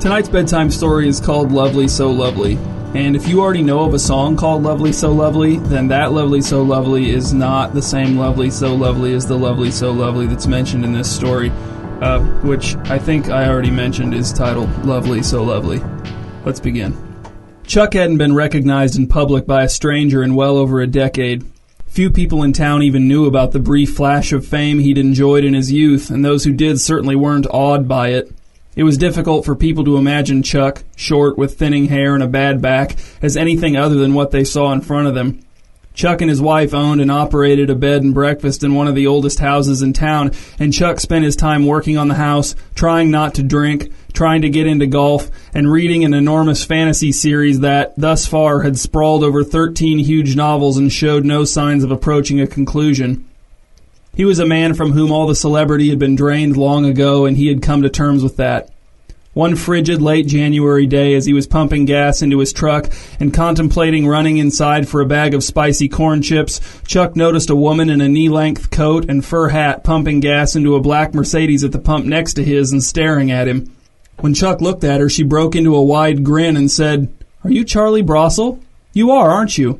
Tonight's bedtime story is called Lovely So Lovely. And if you already know of a song called Lovely So Lovely, then that Lovely So Lovely is not the same Lovely So Lovely as the Lovely So Lovely that's mentioned in this story, which I think I already mentioned is titled Lovely So Lovely. Let's begin. Chuck hadn't been recognized in public by a stranger in well over a decade. Few people in town even knew about the brief flash of fame he'd enjoyed in his youth, and those who did certainly weren't awed by it. It was difficult for people to imagine Chuck, short with thinning hair and a bad back, as anything other than what they saw in front of them. Chuck and his wife owned and operated a bed and breakfast in one of the oldest houses in town, and Chuck spent his time working on the house, trying not to drink, trying to get into golf, and reading an enormous fantasy series that, thus far, had sprawled over 13 huge novels and showed no signs of approaching a conclusion. He was a man from whom all the celebrity had been drained long ago, and he had come to terms with that. One frigid late January day, as he was pumping gas into his truck and contemplating running inside for a bag of spicy corn chips, Chuck noticed a woman in a knee-length coat and fur hat pumping gas into a black Mercedes at the pump next to his and staring at him. When Chuck looked at her, she broke into a wide grin and said, "Are you Charlie Brossel? You are, aren't you?"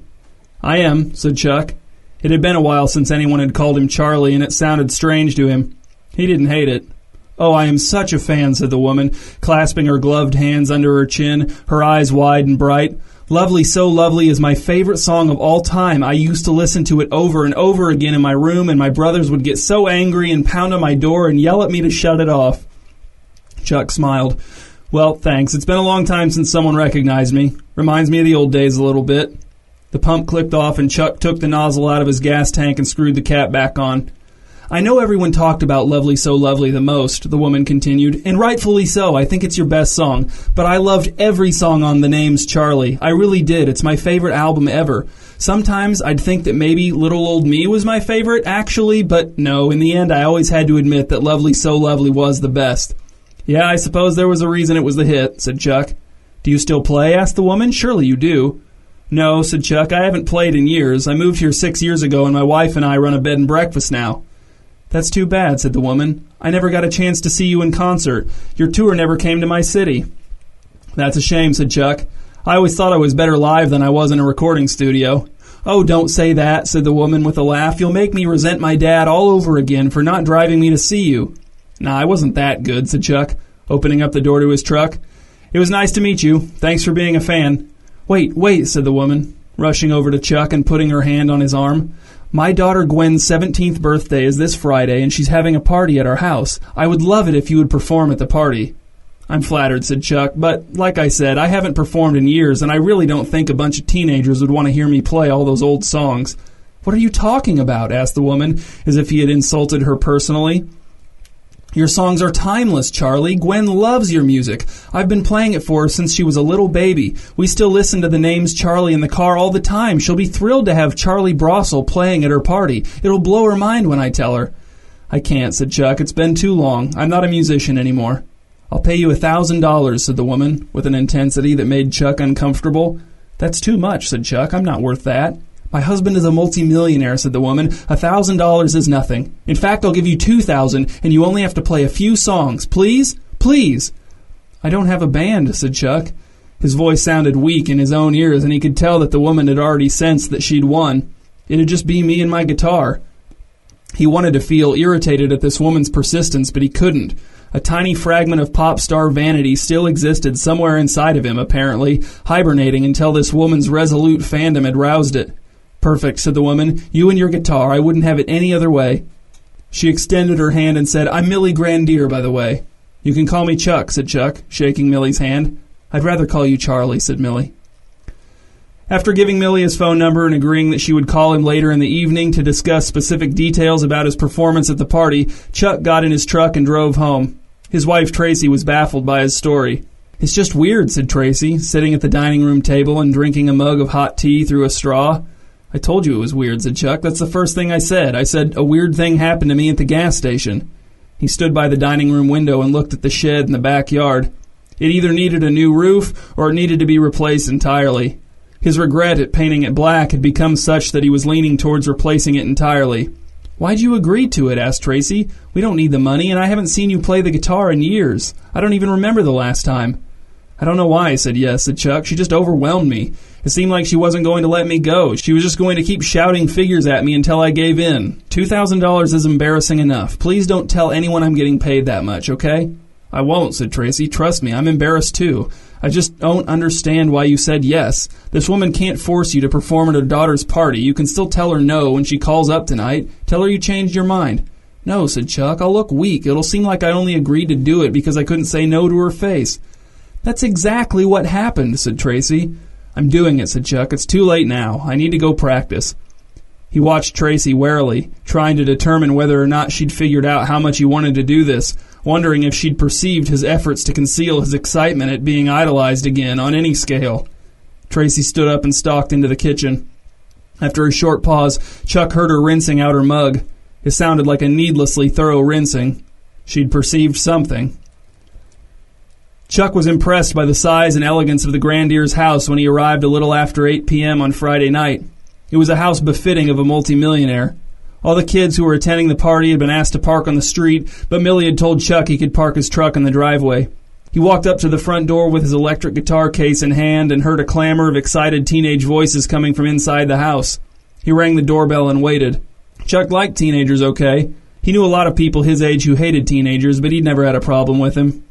"I am," said Chuck. It had been a while since anyone had called him Charlie, and it sounded strange to him. He didn't hate it. "Oh, I am such a fan," said the woman, clasping her gloved hands under her chin, her eyes wide and bright. "Lovely So Lovely is my favorite song of all time. I used to listen to it over and over again in my room, and my brothers would get so angry and pound on my door and yell at me to shut it off." Chuck smiled. "Well, thanks. It's been a long time since someone recognized me. Reminds me of the old days a little bit." The pump clicked off, and Chuck took the nozzle out of his gas tank and screwed the cap back on. "I know everyone talked about Lovely So Lovely the most," the woman continued, "and rightfully so. I think it's your best song. But I loved every song on The Name's Charlie. I really did. It's my favorite album ever. Sometimes I'd think that maybe Little Old Me was my favorite, actually, but no, in the end I always had to admit that Lovely So Lovely was the best." "Yeah, I suppose there was a reason it was the hit," said Chuck. "Do you still play?" asked the woman. "Surely you do." "No," said Chuck, "I haven't played in years. I moved here 6 years ago, and my wife and I run a bed and breakfast now." "That's too bad," said the woman. "I never got a chance to see you in concert. Your tour never came to my city." "That's a shame," said Chuck. "I always thought I was better live than I was in a recording studio." "Oh, don't say that," said the woman with a laugh. "You'll make me resent my dad all over again for not driving me to see you." "Nah, I wasn't that good," said Chuck, opening up the door to his truck. "It was nice to meet you. Thanks for being a fan." Wait, said the woman, rushing over to Chuck and putting her hand on his arm. "My daughter Gwen's 17th birthday is this Friday, and she's having a party at our house. I would love it if you would perform at the party." "I'm flattered," said Chuck, "but like I said, I haven't performed in years, and I really don't think a bunch of teenagers would want to hear me play all those old songs." "What are you talking about?" asked the woman, as if he had insulted her personally. "Your songs are timeless, Charlie. Gwen loves your music. I've been playing it for her since she was a little baby. We still listen to The Name's Charlie in the car all the time. She'll be thrilled to have Charlie Brossel playing at her party. It'll blow her mind when I tell her." "I can't," said Chuck. "It's been too long. I'm not a musician anymore." "I'll pay you $1,000, said the woman, with an intensity that made Chuck uncomfortable. "That's too much," said Chuck. "I'm not worth that." "My husband is a multimillionaire," said the woman. $1,000 is nothing. In fact, I'll give you $2,000, and you only have to play a few songs. Please? Please!" "I don't have a band," said Chuck. His voice sounded weak in his own ears, and he could tell that the woman had already sensed that she'd won. "It'd just be me and my guitar." He wanted to feel irritated at this woman's persistence, but he couldn't. A tiny fragment of pop star vanity still existed somewhere inside of him, apparently, hibernating until this woman's resolute fandom had roused it. "Perfect," said the woman. "You and your guitar. I wouldn't have it any other way." She extended her hand and said, "I'm Millie Grandier, by the way." "You can call me Chuck," said Chuck, shaking Millie's hand. "I'd rather call you Charlie," said Millie. After giving Millie his phone number and agreeing that she would call him later in the evening to discuss specific details about his performance at the party, Chuck got in his truck and drove home. His wife Tracy was baffled by his story. "It's just weird," said Tracy, sitting at the dining room table and drinking a mug of hot tea through a straw. "I told you it was weird," said Chuck. "That's the first thing I said. I said a weird thing happened to me at the gas station." He stood by the dining room window and looked at the shed in the backyard. It either needed a new roof or it needed to be replaced entirely. His regret at painting it black had become such that he was leaning towards replacing it entirely. "Why'd you agree to it?" asked Tracy. "We don't need the money, and I haven't seen you play the guitar in years. I don't even remember the last time." I don't know why I said yes, said Chuck. She just overwhelmed me. It seemed like she wasn't going to let me go. She was just going to keep shouting figures at me until I gave in. $2,000 is embarrassing enough. Please don't tell anyone I'm getting paid that much, okay? I won't, said Tracy. Trust me, I'm embarrassed too. I just don't understand why you said yes. This woman can't force you to perform at her daughter's party. You can still tell her no when she calls up tonight. Tell her you changed your mind. No, said Chuck. I'll look weak. It'll seem like I only agreed to do it because I couldn't say no to her face. That's exactly what happened, said Tracy. I'm doing it, said Chuck. It's too late now. I need to go practice. He watched Tracy warily, trying to determine whether or not she'd figured out how much he wanted to do this, wondering if she'd perceived his efforts to conceal his excitement at being idolized again on any scale. Tracy stood up and stalked into the kitchen. After a short pause, Chuck heard her rinsing out her mug. It sounded like a needlessly thorough rinsing. She'd perceived something. Chuck was impressed by the size and elegance of the Grandier's house when he arrived a little after 8 p.m. on Friday night. It was a house befitting of a multimillionaire. All the kids who were attending the party had been asked to park on the street, but Millie had told Chuck he could park his truck in the driveway. He walked up to the front door with his electric guitar case in hand and heard a clamor of excited teenage voices coming from inside the house. He rang the doorbell and waited. Chuck liked teenagers okay. He knew a lot of people his age who hated teenagers, but he'd never had a problem with them.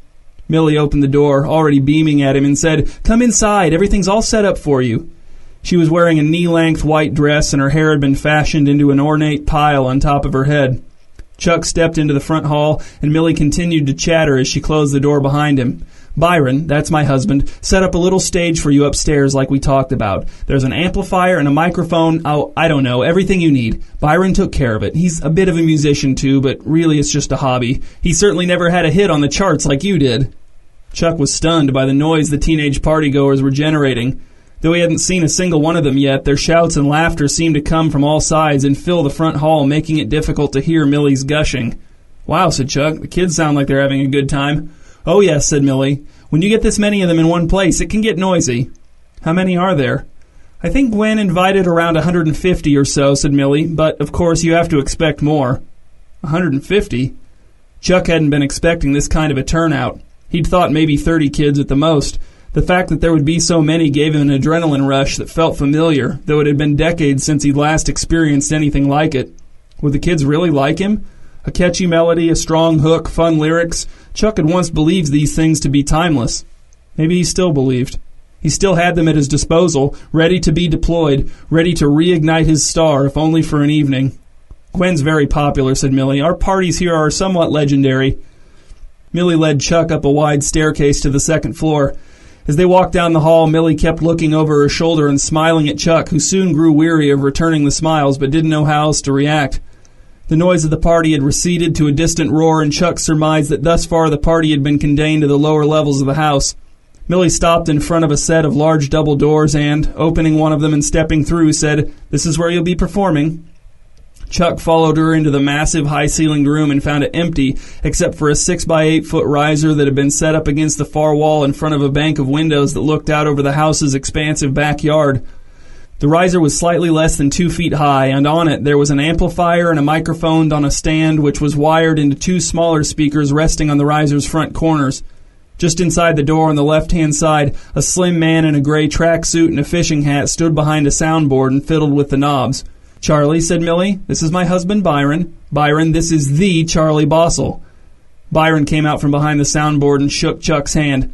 Millie opened the door, already beaming at him, and said, "Come inside. Everything's all set up for you." She was wearing a knee-length white dress, and her hair had been fashioned into an ornate pile on top of her head. Chuck stepped into the front hall, and Millie continued to chatter as she closed the door behind him. "Byron, that's my husband, set up a little stage for you upstairs like we talked about. There's an amplifier and a microphone, I don't know, everything you need. Byron took care of it. He's a bit of a musician too, but really it's just a hobby. He certainly never had a hit on the charts like you did." Chuck was stunned by the noise the teenage partygoers were generating. Though he hadn't seen a single one of them yet, their shouts and laughter seemed to come from all sides and fill the front hall, making it difficult to hear Millie's gushing. "Wow," said Chuck. "The kids sound like they're having a good time." "Oh, yes," said Millie. "When you get this many of them in one place, it can get noisy." "How many are there?" "I think Gwen invited around 150 or so," said Millie, "but, of course, you have to expect more." 150? Chuck hadn't been expecting this kind of a turnout. He'd thought maybe 30 kids at the most. The fact that there would be so many gave him an adrenaline rush that felt familiar, though it had been decades since he'd last experienced anything like it. Would the kids really like him? A catchy melody, a strong hook, fun lyrics. Chuck had once believed these things to be timeless. Maybe he still believed. He still had them at his disposal, ready to be deployed, ready to reignite his star, if only for an evening. "Gwen's very popular," said Millie. "Our parties here are somewhat legendary." Millie led Chuck up a wide staircase to the second floor. As they walked down the hall, Millie kept looking over her shoulder and smiling at Chuck, who soon grew weary of returning the smiles but didn't know how else to react. The noise of the party had receded to a distant roar, and Chuck surmised that thus far the party had been contained to the lower levels of the house. Millie stopped in front of a set of large double doors and, opening one of them and stepping through, said, "This is where you'll be performing." Chuck followed her into the massive high-ceilinged room and found it empty, except for a 6-by-8-foot riser that had been set up against the far wall in front of a bank of windows that looked out over the house's expansive backyard. The riser was slightly less than 2 feet high, and on it there was an amplifier and a microphone on a stand which was wired into 2 smaller speakers resting on the riser's front corners. Just inside the door on the left-hand side, a slim man in a gray tracksuit and a fishing hat stood behind a soundboard and fiddled with the knobs. "Charlie," said Millie, "this is my husband Byron. Byron, this is the Charlie Bossel." Byron came out from behind the soundboard and shook Chuck's hand.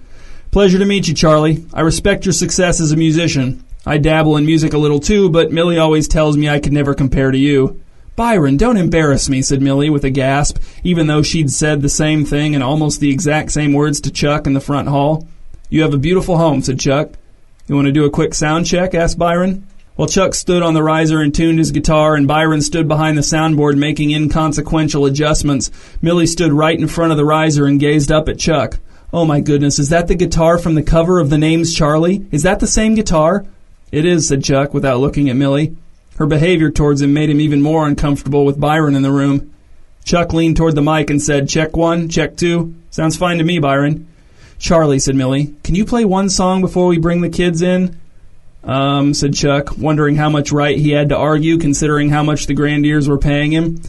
"Pleasure to meet you, Charlie. I respect your success as a musician. I dabble in music a little too, but Millie always tells me I could never compare to you." "Byron, don't embarrass me," said Millie with a gasp, even though she'd said the same thing in almost the exact same words to Chuck in the front hall. "You have a beautiful home," said Chuck. "You want to do a quick sound check?" asked Byron. While Chuck stood on the riser and tuned his guitar, and Byron stood behind the soundboard making inconsequential adjustments, Millie stood right in front of the riser and gazed up at Chuck. "Oh my goodness, is that the guitar from the cover of The Name's Charlie? Is that the same guitar?" "It is," said Chuck without looking at Millie. Her behavior towards him made him even more uncomfortable with Byron in the room. Chuck leaned toward the mic and said, "Check 1, check 2. Sounds fine to me, Byron." "Charlie," said Millie, "can you play one song before we bring the kids in?" Said Chuck, wondering how much right he had to argue, considering how much the Grandiers were paying him.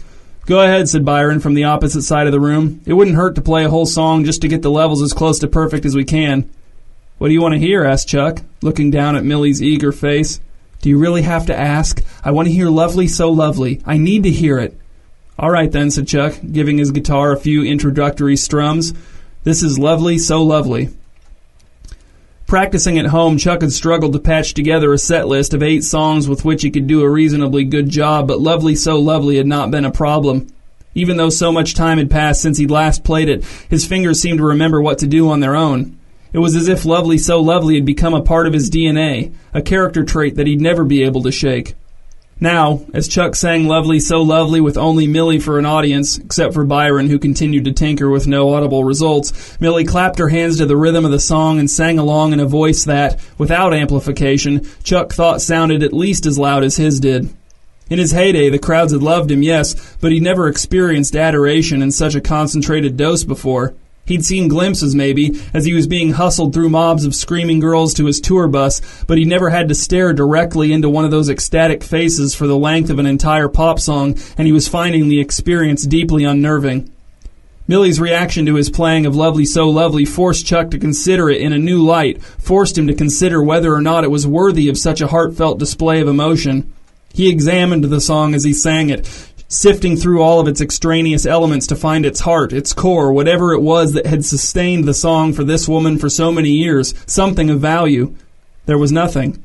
"Go ahead," said Byron from the opposite side of the room. "It wouldn't hurt to play a whole song just to get the levels as close to perfect as we can." "What do you want to hear?" asked Chuck, looking down at Millie's eager face. "Do you really have to ask? I want to hear Lovely So Lovely. I need to hear it." "All right then," said Chuck, giving his guitar a few introductory strums. "This is Lovely So Lovely." Practicing at home, Chuck had struggled to patch together a set list of 8 songs with which he could do a reasonably good job, but Lovely So Lovely had not been a problem. Even though so much time had passed since he'd last played it, his fingers seemed to remember what to do on their own. It was as if Lovely So Lovely had become a part of his DNA, a character trait that he'd never be able to shake. Now, as Chuck sang Lovely So Lovely with only Millie for an audience, except for Byron, who continued to tinker with no audible results, Millie clapped her hands to the rhythm of the song and sang along in a voice that, without amplification, Chuck thought sounded at least as loud as his did. In his heyday, the crowds had loved him, yes, but he'd never experienced adoration in such a concentrated dose before. He'd seen glimpses, maybe, as he was being hustled through mobs of screaming girls to his tour bus, but he never had to stare directly into one of those ecstatic faces for the length of an entire pop song, and he was finding the experience deeply unnerving. Millie's reaction to his playing of Lovely So Lovely forced Chuck to consider it in a new light, forced him to consider whether or not it was worthy of such a heartfelt display of emotion. He examined the song as he sang it, sifting through all of its extraneous elements to find its heart, its core, whatever it was that had sustained the song for this woman for so many years, something of value. There was nothing.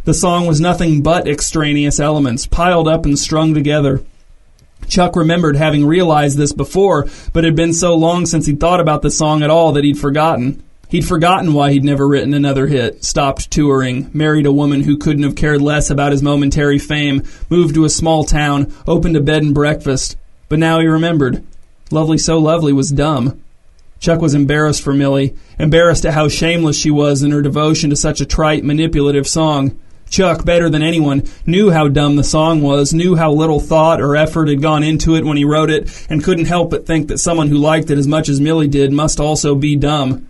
The song was nothing but extraneous elements, piled up and strung together. Chuck remembered having realized this before, but it had been so long since he'd thought about the song at all that he'd forgotten. He'd forgotten why he'd never written another hit, stopped touring, married a woman who couldn't have cared less about his momentary fame, moved to a small town, opened a bed and breakfast. But now he remembered. Lovely So Lovely was dumb. Chuck was embarrassed for Millie, embarrassed at how shameless she was in her devotion to such a trite, manipulative song. Chuck, better than anyone, knew how dumb the song was, knew how little thought or effort had gone into it when he wrote it, and couldn't help but think that someone who liked it as much as Millie did must also be dumb.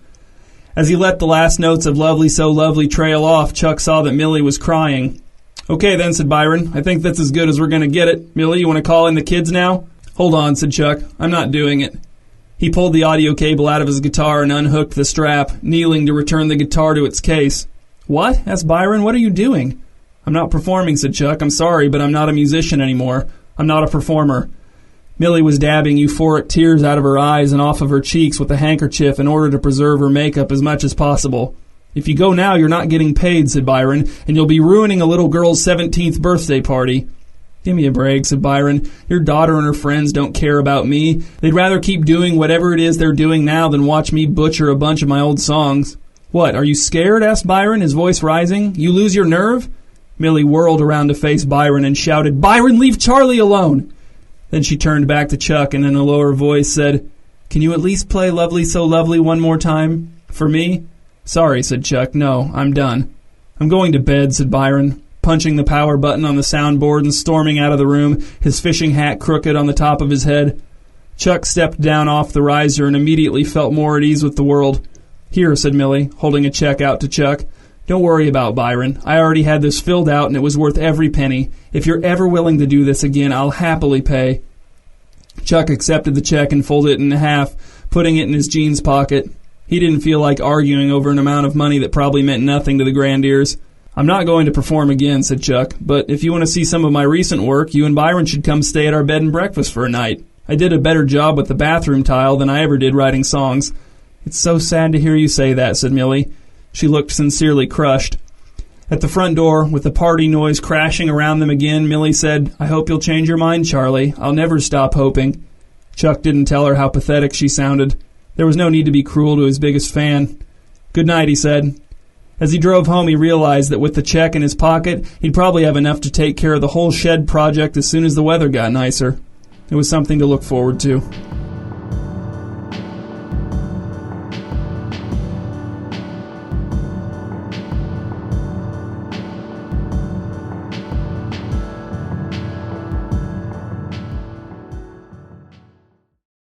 As he let the last notes of Lovely So Lovely trail off, Chuck saw that Millie was crying. "Okay then," said Byron. "I think that's as good as we're going to get it. Millie, you want to call in the kids now?" "Hold on," said Chuck. "I'm not doing it." He pulled the audio cable out of his guitar and unhooked the strap, kneeling to return the guitar to its case. "What?" asked Byron. "What are you doing?" "I'm not performing," said Chuck. "I'm sorry, but I'm not a musician anymore. I'm not a performer." Millie was dabbing euphoric tears out of her eyes and off of her cheeks with a handkerchief in order to preserve her makeup as much as possible. "If you go now, you're not getting paid," said Byron, "and you'll be ruining a little girl's 17th birthday party." "Give me a break," said Byron. "Your daughter and her friends don't care about me. They'd rather keep doing whatever it is they're doing now than watch me butcher a bunch of my old songs." "What, are you scared?" asked Byron, his voice rising. "You lose your nerve?" Millie whirled around to face Byron and shouted, "Byron, leave Charlie alone!" Then she turned back to Chuck and in a lower voice said, "Can you at least play Lovely So Lovely one more time? For me?" "Sorry," said Chuck. "No, I'm done." "I'm going to bed," said Byron, punching the power button on the soundboard and storming out of the room, his fishing hat crooked on the top of his head. Chuck stepped down off the riser and immediately felt more at ease with the world. "Here," said Millie, holding a check out to Chuck. "Don't worry about Byron. I already had this filled out and it was worth every penny. If you're ever willing to do this again, I'll happily pay." Chuck accepted the check and folded it in half, putting it in his jeans pocket. He didn't feel like arguing over an amount of money that probably meant nothing to the Grandiers. "I'm not going to perform again," said Chuck, "but if you want to see some of my recent work, you and Byron should come stay at our bed and breakfast for a night. I did a better job with the bathroom tile than I ever did writing songs." "It's so sad to hear you say that," said Millie. She looked sincerely crushed. At the front door, with the party noise crashing around them again, Millie said, "I hope you'll change your mind, Charlie. I'll never stop hoping." Chuck didn't tell her how pathetic she sounded. There was no need to be cruel to his biggest fan. "Good night," he said. As he drove home, he realized that with the check in his pocket, he'd probably have enough to take care of the whole shed project as soon as the weather got nicer. It was something to look forward to.